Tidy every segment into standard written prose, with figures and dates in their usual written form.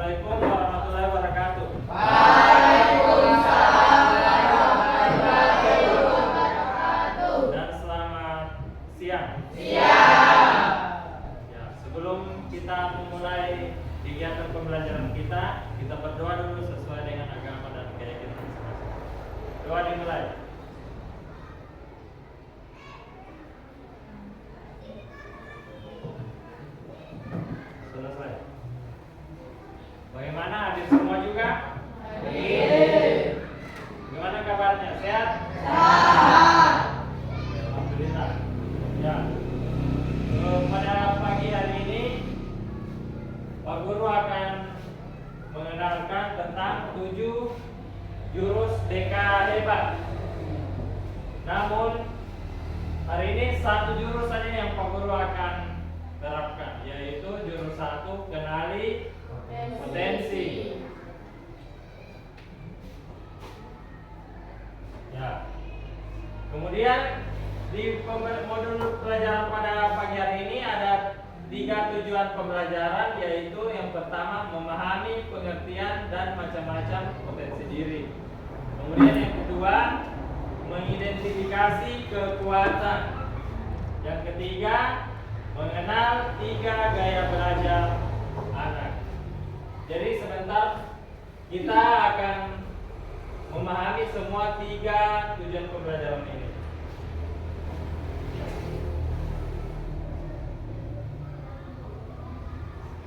Assalamualaikum warahmatullahi wabarakatuh. Waalaikumsalam warahmatullahi wabarakatuh. Dan selamat siang. Ya, sebelum kita memulai kegiatan pembelajaran kita berdoa dulu sesuai dengan agama dan keyakinan masing-masing. Doa dimulai. Selesai. Bagaimana, hadir semua juga? Hadir. Gimana kabarnya? Sehat? Sehat. Alhamdulillah. Ya. Pada pagi hari ini Pak Guru akan mengenalkan tentang 7 jurus DK hebat. Namun hari ini 1 jurus saja yang Pak Guru akan terapkan, yaitu jurus 1, kenali potensi. Ya. Kemudian di modul pelajaran pada pagi hari ini ada 3 tujuan pembelajaran, yaitu yang pertama memahami pengertian dan macam-macam potensi diri. Kemudian yang kedua mengidentifikasi kekuatan. Yang ketiga mengenal 3 gaya belajar anak. Jadi sebentar kita akan memahami semua 3 tujuan pembelajaran ini.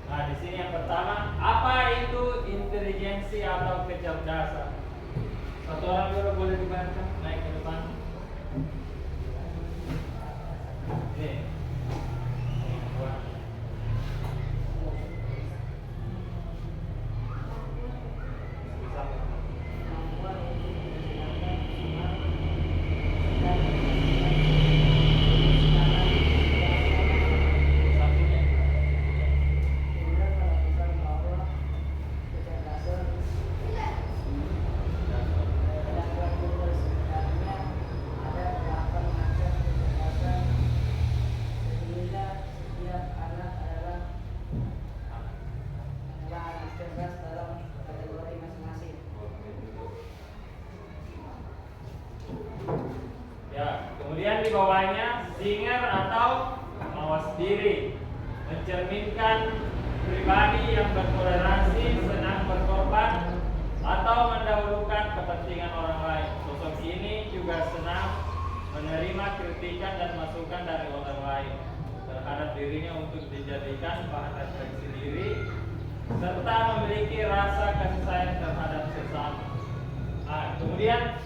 Nah, di sini yang pertama, apa itu intelijensi atau kecerdasan? Satu orang dulu boleh dibantu naik ke depan. Ini. Wah. Bisa. Ya, kemudian di bawahnya Singer atau mawas diri, mencerminkan pribadi yang bertoleransi, senang berkorban atau mendahulukan kepentingan orang lain. Sosok ini juga senang menerima kritikan dan masukan dari orang lain terhadap dirinya untuk dijadikan bahan refleksi diri, serta memiliki rasa kasih sayang terhadap sesama. Nah, kemudian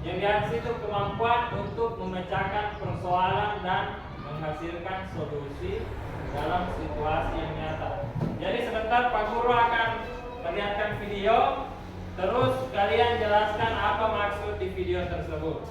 yang di atas itu kemampuan untuk memecahkan persoalan dan menghasilkan solusi dalam situasi yang nyata. Jadi sebentar Pak Guru akan perlihatkan video, terus kalian jelaskan apa maksud di video tersebut.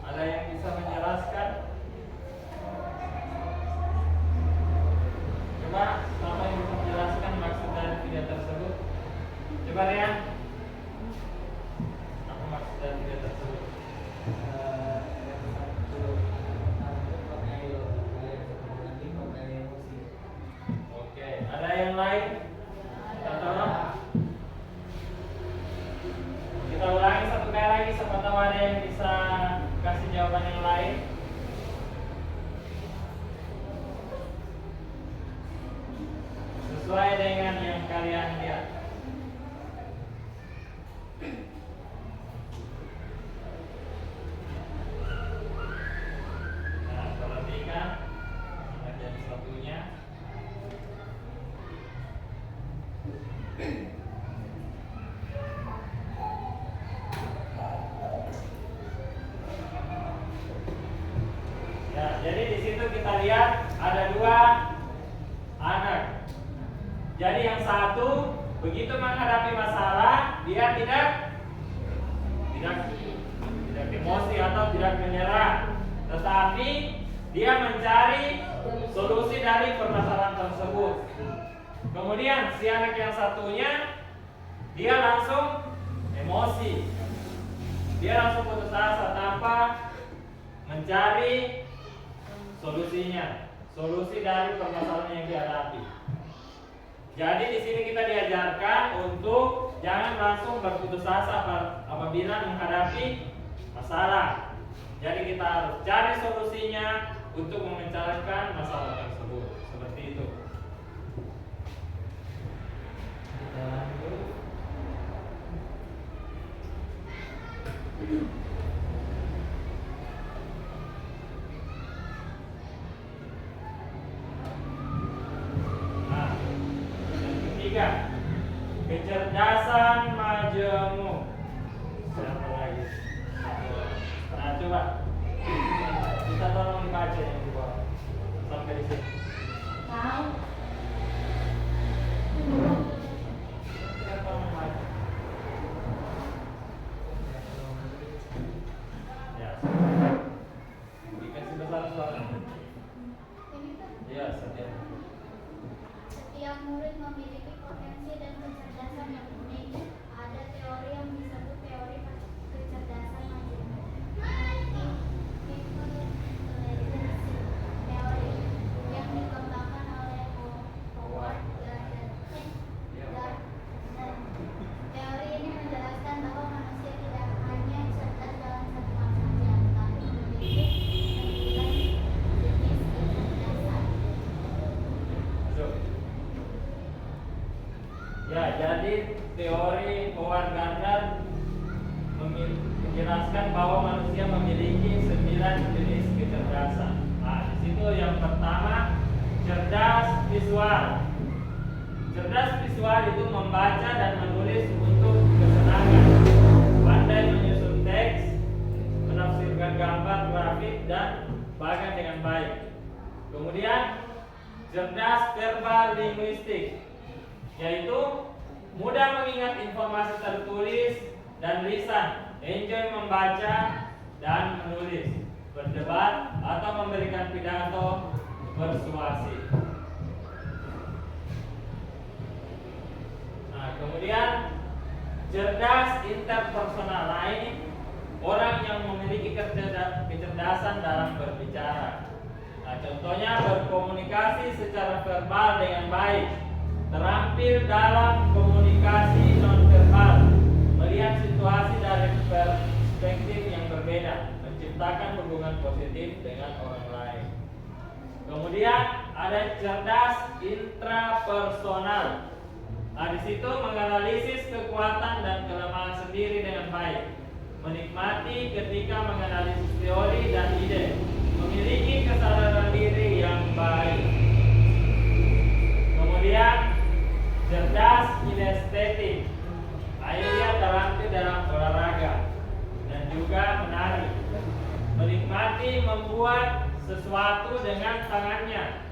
Ada yang bisa menjelaskan? Coba, siapa yang bisa menjelaskan maksud dari video tersebut? Coba Rian. Apa maksud dari video tersebut? Oke, ada yang lain? Kita tolong. Kita ulangi satu kali lagi, siapa tahu ada yang bisa kasih jawaban yang lain. Sesuai dengan yang kalian lihat. Begitu menghadapi masalah, dia tidak emosi atau tidak menyerah, tetapi dia mencari solusi dari permasalahan tersebut. Kemudian si anak yang satunya, dia langsung emosi, dia langsung putus asa tanpa mencari solusinya, solusi dari permasalahan yang dihadapi. Jadi di sini kita diajarkan untuk jangan langsung berputus asa apabila menghadapi masalah. Jadi kita harus cari solusinya untuk memecahkan masalah tersebut. Seperti itu. Kita lanjut. Nah, yang ketiga, kecerdasan majemuk. Siapa lagi? Nah, coba kita tolong dibaca yang di bawah sampai di sini. Tahu. Kita tolong baca. Ya, dikasih besar suara. Ya, setiap. Setiap murid memiliki potensi dan kecerdasan yang unik. Ada teori yang disebut teori kecerdasan majemuk. Teori yang dikembangkan oleh Howard Gardner. Teori ini menjelaskan bahwa manusia tidak hanya cerdas dalam satu hal saja, tapi memiliki 9 jenis kecerdasan. Masuk. Ya, jadi teori Howard Gardner menjelaskan bahwa manusia memiliki 9 jenis kecerdasan. Nah, di situ yang pertama, cerdas visual. Cerdas visual itu membaca dan menulis untuk kesenangan, pandai menyusun teks, menafsirkan gambar grafik dan bahkan dengan baik. Kemudian cerdas verbal linguistik, yaitu mudah mengingat informasi tertulis dan lisan, enjoy membaca dan menulis, berdebat atau memberikan pidato persuasi. Nah, kemudian cerdas interpersonal. Nah, ini orang yang memiliki kecerdasan dalam berbicara. Nah, contohnya berkomunikasi secara verbal dengan baik, terampil dalam komunikasi nonverbal, melihat situasi dari perspektif yang berbeda, menciptakan hubungan positif dengan orang lain. Kemudian ada cerdas intrapersonal. Nah, di situ menganalisis kekuatan dan kelemahan sendiri dengan baik, menikmati ketika menganalisis teori dan ide, memiliki kesadaran diri yang baik. Kemudian cerdas kinestetik. Akhirnya terampil dalam olahraga dan juga menari, menikmati membuat sesuatu dengan tangannya,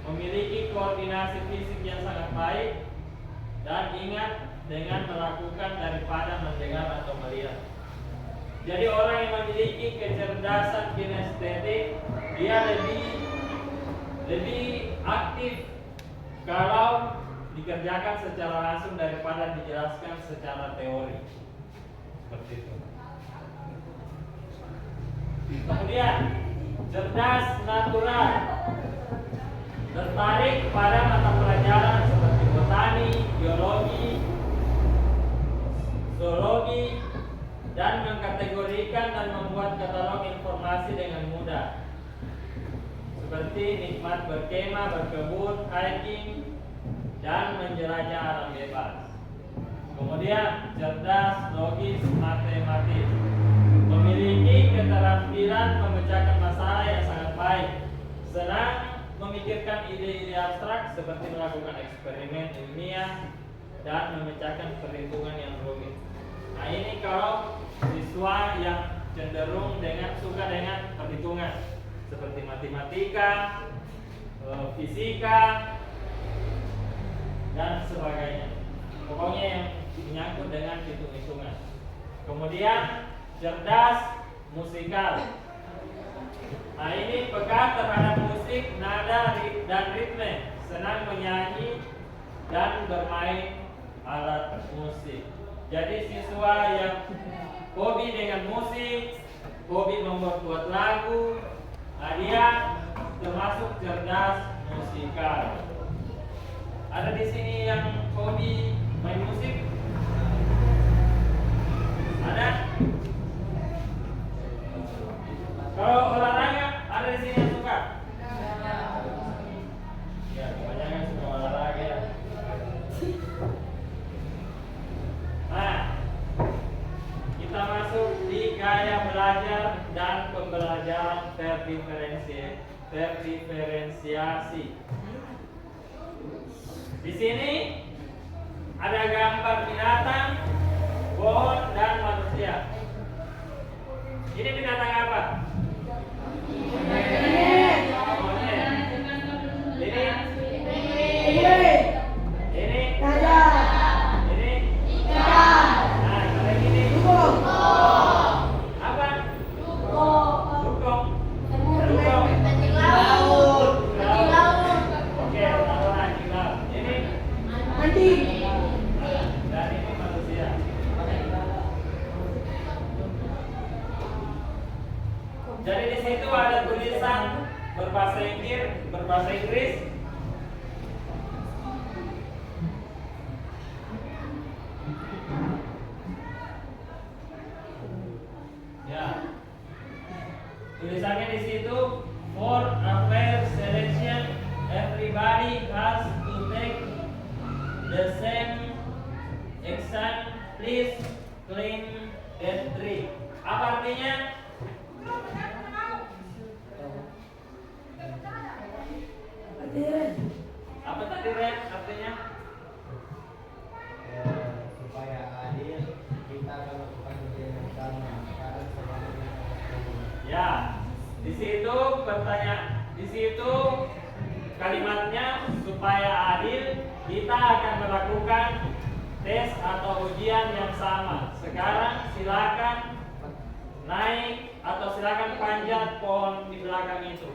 memiliki koordinasi fisik yang sangat baik, dan ingat dengan melakukan daripada mendengar atau melihat. Jadi orang yang memiliki kecerdasan kinestetik, dia lebih aktif kalau dikerjakan secara langsung daripada dijelaskan secara teori. Seperti itu. Kemudian cerdas natural, tertarik pada mata pelajaran seperti botani, biologi, zoologi, dan mengkategorikan dan membuat katalog informasi dengan mudah, seperti nikmat berkemah, berkebun, hiking, dan menjelajah alam bebas. Kemudian cerdas logis matematis, memiliki keterampilan memecahkan masalah yang sangat baik, senang memikirkan ide-ide abstrak seperti melakukan eksperimen ilmiah dan memecahkan perhitungan yang rumit. Nah, ini kalau siswa yang cenderung suka dengan perhitungan seperti matematika, fisika, dan sebagainya. pokoknya yang menyangkut dengan hitung-hitungan. Kemudian cerdas musikal. Nah, ini peka terhadap musik, nada, dan ritme, senang menyanyi dan bermain alat musik. Jadi siswa yang hobi dengan musik, hobi membuat lagu, dia termasuk cerdas musikal. Ada di sini yang hobi main musik? Ada? Kalau olahraga, ada di sini yang suka? Ya, kebanyakan suka olahraga ya. Nah, kita masuk di gaya belajar dan pembelajaran terdiferensiasi. Di sini ada gambar binatang, pohon, dan manusia. Ini binatang apa? Monyet. Ini ini nah, kalau gini apa? Dugong. Anjing laut. Oke, tahu anjing laut. Ini dan ini manusia. Jadi di situ ada tulisan berbahasa Inggris. Ya. Tulisannya di situ, for a fair selection, everybody has to take the same action. Please clean that tree. Apa artinya? Apa tadi Ren artinya? Supaya adil kita akan melakukan kerja yang sama karena semuanya. Ya, di situ kalimatnya supaya adil kita akan melakukan tes atau ujian yang sama. Sekarang silakan naik atau silakan panjat pohon di belakang itu.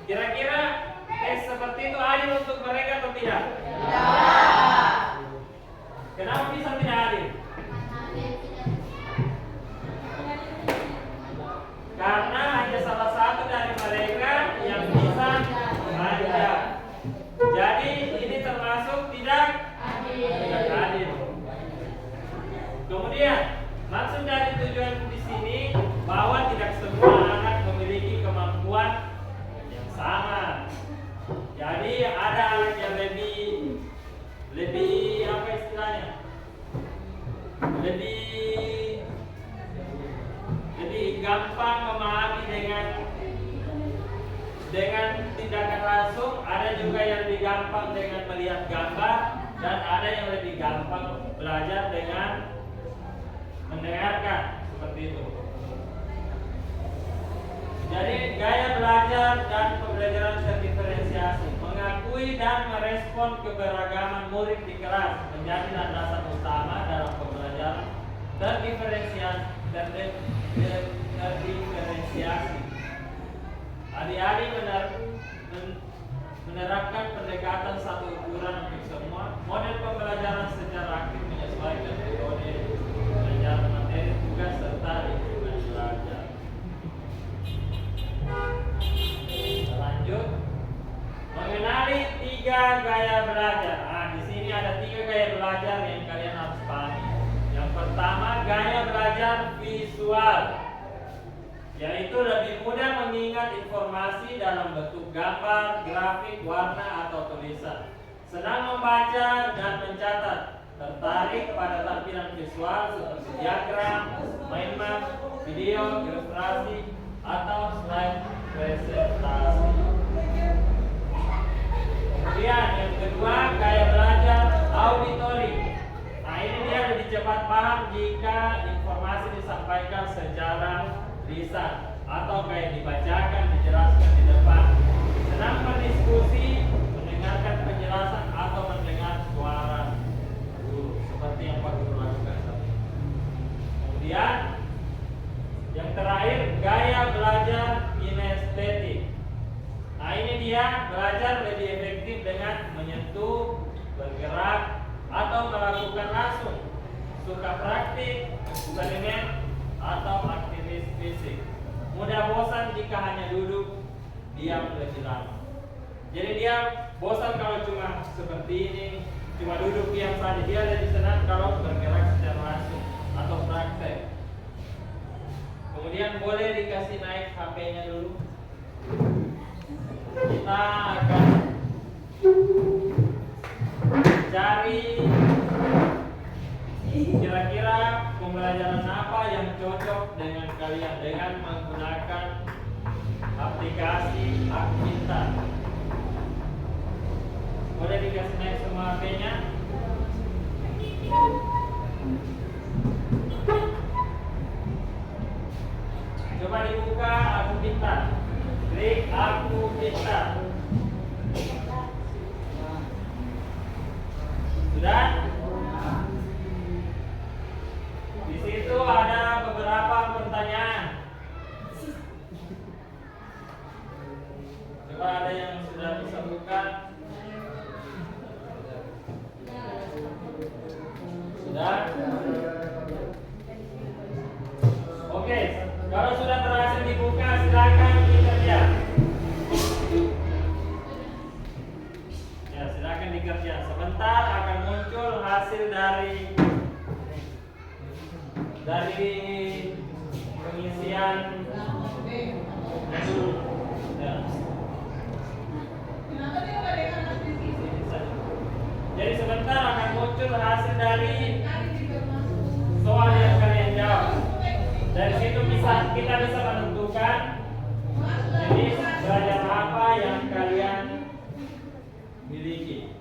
Kira-kira tes seperti itu adil untuk mereka atau tidak? Tidak. Kenapa bisa tidak adil? Karena hanya salah satu dari mereka yang bisa panjat. Jadi ini termasuk tidak adil. Kemudian maksud dari tujuan di sini bahwa tidak semua anak memiliki kemampuan yang sama. Jadi ada anak yang lebih apa istilahnya? Lebih gampang memahami dengan tindakan langsung. Ada juga yang lebih gampang dengan melihat gambar, dan ada yang lebih gampang belajar dengan mendengarkan, seperti itu. Jadi gaya belajar dan pembelajaran terdiferensiasi, mengakui dan merespon keberagaman murid di kelas menjadi landasan utama dalam pembelajaran terdiferensiasi. Adik-adik menerapkan pendekatan satu ukuran untuk semua. Model pembelajaran secara aktif menyesuaikan metode belajar materi tugas serta lingkungan belajar. Lanjut, mengenali 3 gaya belajar. Di sini ada 3 gaya belajar yang kalian harus pahami. Yang pertama, gaya belajar visual, yaitu lebih mudah mengingat informasi dalam bentuk gambar, grafik, warna, atau tulisan. Senang membaca dan mencatat, tertarik pada tampilan visual seperti diagram, mind map, video, ilustrasi, atau slide presentasi. Kemudian yang kedua, gaya belajar auditory. Nah, ini dia lebih cepat paham jika informasi disampaikan secara lisan atau kayak dibacakan, dijelaskan di depan. Senang berdiskusi, mendengarkan penjelasan atau mendengar suara guru. dia belajar lebih efektif dengan menyentuh, bergerak, atau melakukan langsung. Suka praktik, eksperimen, atau aktivis fisik. Mudah bosan jika hanya duduk, diam lebih lama. Jadi dia bosan kalau cuma seperti ini, cuma duduk diam saja. Dia lebih senang kalau bergerak secara langsung atau praktek. Kemudian boleh dikasih naik HP-nya dulu. Kita akan cari kira-kira pembelajaran apa yang cocok dengan kalian dengan menggunakan aplikasi Akpintar. Boleh dikasih naik semua HP-nya? Coba dibuka Akpintar. Klik Akpintar. Sudah? Di situ ada beberapa pertanyaan. Coba ada yang sudah bisa buka? Sudah? Oke, kalau sudah berhasil dibuka silakan dikerja. Ya, silakan dikerja. Sebentar akan muncul hasil dari pengisian modul. Ya. Jadi sebentar akan muncul hasil dari soal yang kalian jawab. Dari situ kita bisa menentukan jenis belajar apa yang kalian miliki.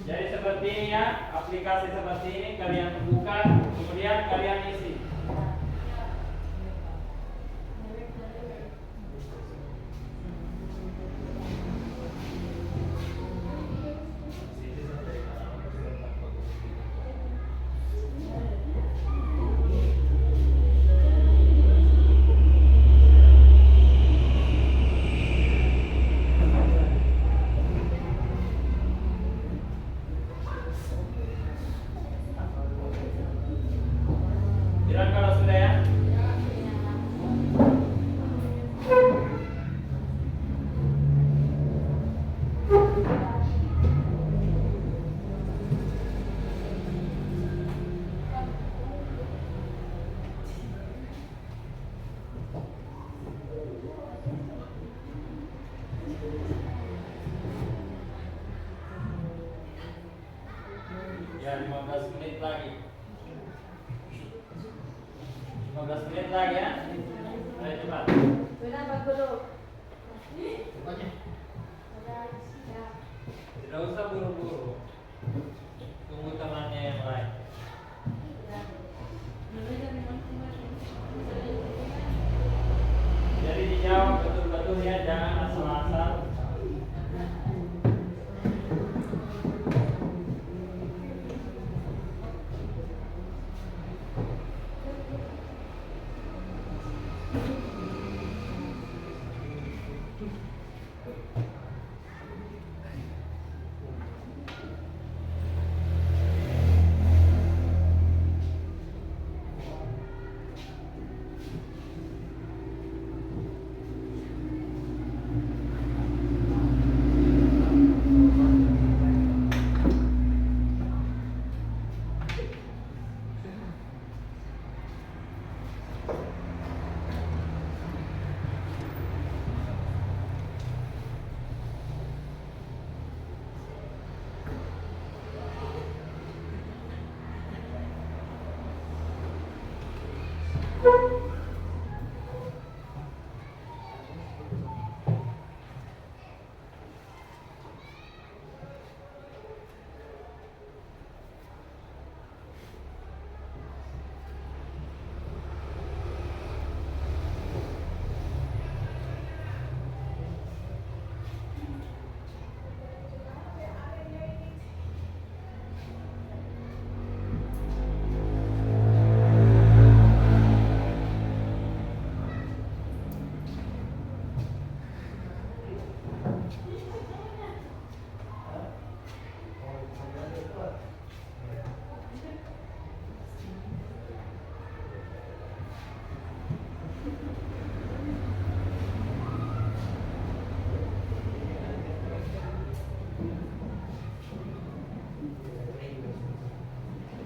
Jadi seperti ini ya, aplikasi seperti ini kalian buka, kemudian kalian isi. Kira kalau sudah ya? Ya, 15 menit lagi. 15 menit lagi ya. Ayo cepat. Sudah Pak Guru. Tidak usah buru-buru. Tunggu temannya yang lain. Jadi dijawab betul-betul ya, jangan asal-asal.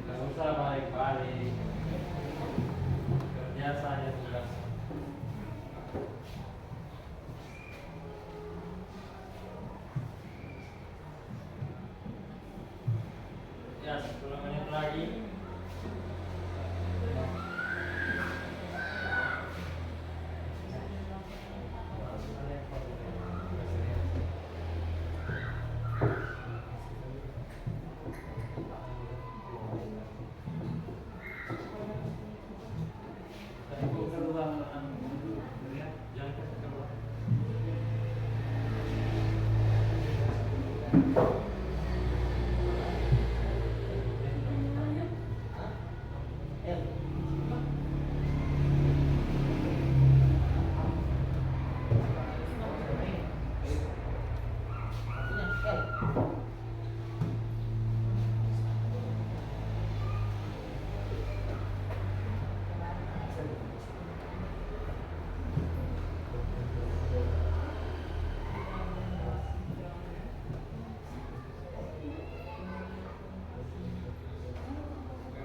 Nggak usah balik-balik. Kerja saja tugas. Ya, 10 menit lagi.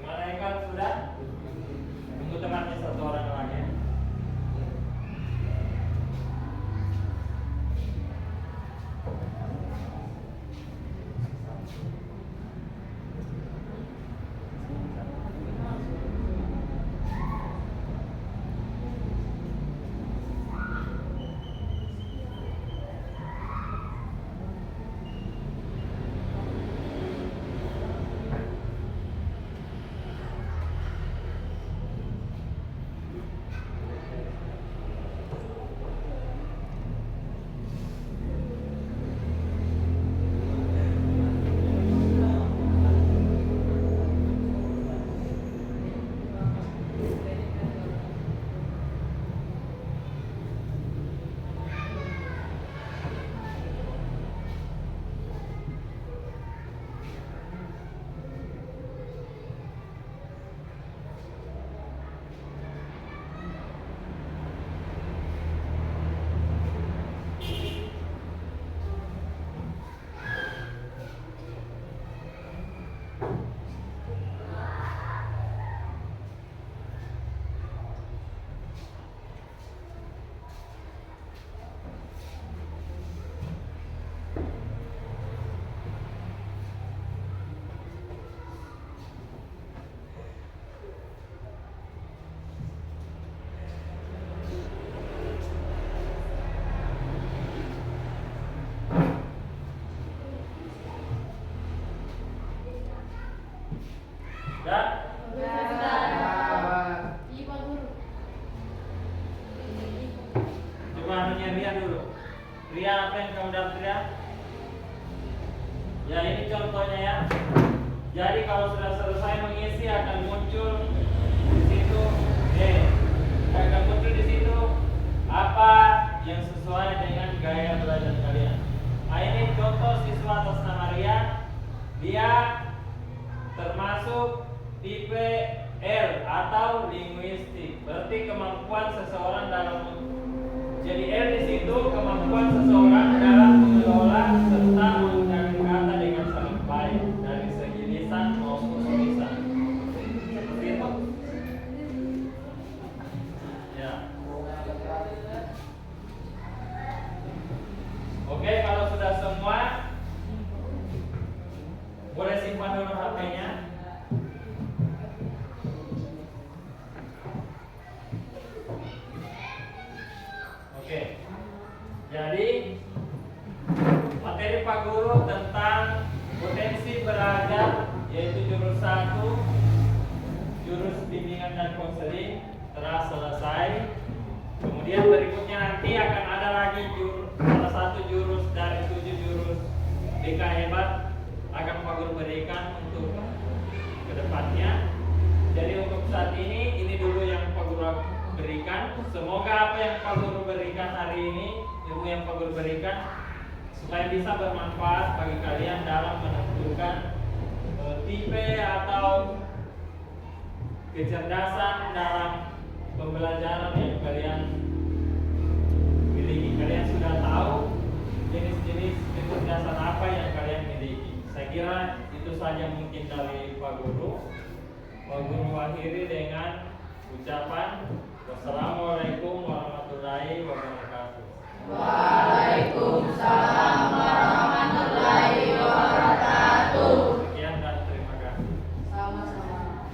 Bagaimana Ikan sudah? Tunggu temannya satu orang lagi. Dan cuma hanya Ria dulu. Ria, apa yang kamu dapat Ria? Ya, ini contohnya ya. Jadi kalau sudah selesai mengisi akan muncul di situ akan muncul di situ apa yang sesuai dengan gaya belajar kalian. Nah, ini contoh siswa atas nama Ria. Dia termasuk tipe L atau linguistik. Berarti kemampuan seseorang dalam jadi L di situ kemampuan seseorang dalam mengelola serta menggunakan kata dengan sangat baik dari segi lisan maupun tulisan. Seperti itu. Ya. Oke, kalau sudah semua boleh simpan dulu HP-nya. materi Pak Guru tentang potensi belajar, yaitu jurus 1, jurus bimbingan dan konseling telah selesai. Kemudian berikutnya nanti akan ada lagi salah satu jurus dari 7 jurus BK Hebat akan Pak Guru berikan untuk kedepannya. Jadi untuk saat ini dulu yang Pak Guru berikan. Semoga apa yang Pak Guru berikan hari ini, ilmu yang Pak Guru berikan, supaya bisa bermanfaat bagi kalian dalam menentukan tipe atau kecerdasan dalam pembelajaran yang kalian miliki. Kalian sudah tahu jenis-jenis kecerdasan apa yang kalian miliki. Saya kira itu saja mungkin dari Pak Guru. Pak Guru akhiri dengan ucapan wassalamualaikum warahmatullahi wabarakatuh. Waalaikumsalam warahmatullahi wabarakatuh. Sekian dan terima kasih. Sama-sama.